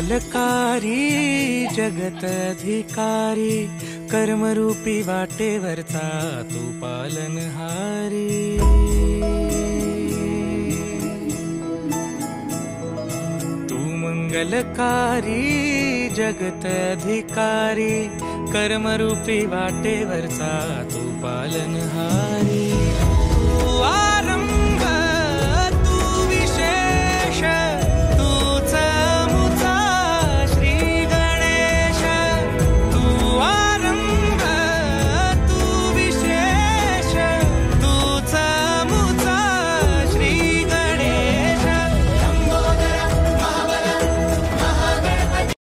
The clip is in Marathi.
मंगलकारी जगत अधिकारी, कर्मरूपी वाटेवरचा तू पालनहारी। तू मंगलकारी जगत अधिकारी, कर्मरूपी वाटेवरचा तू पालनहारी।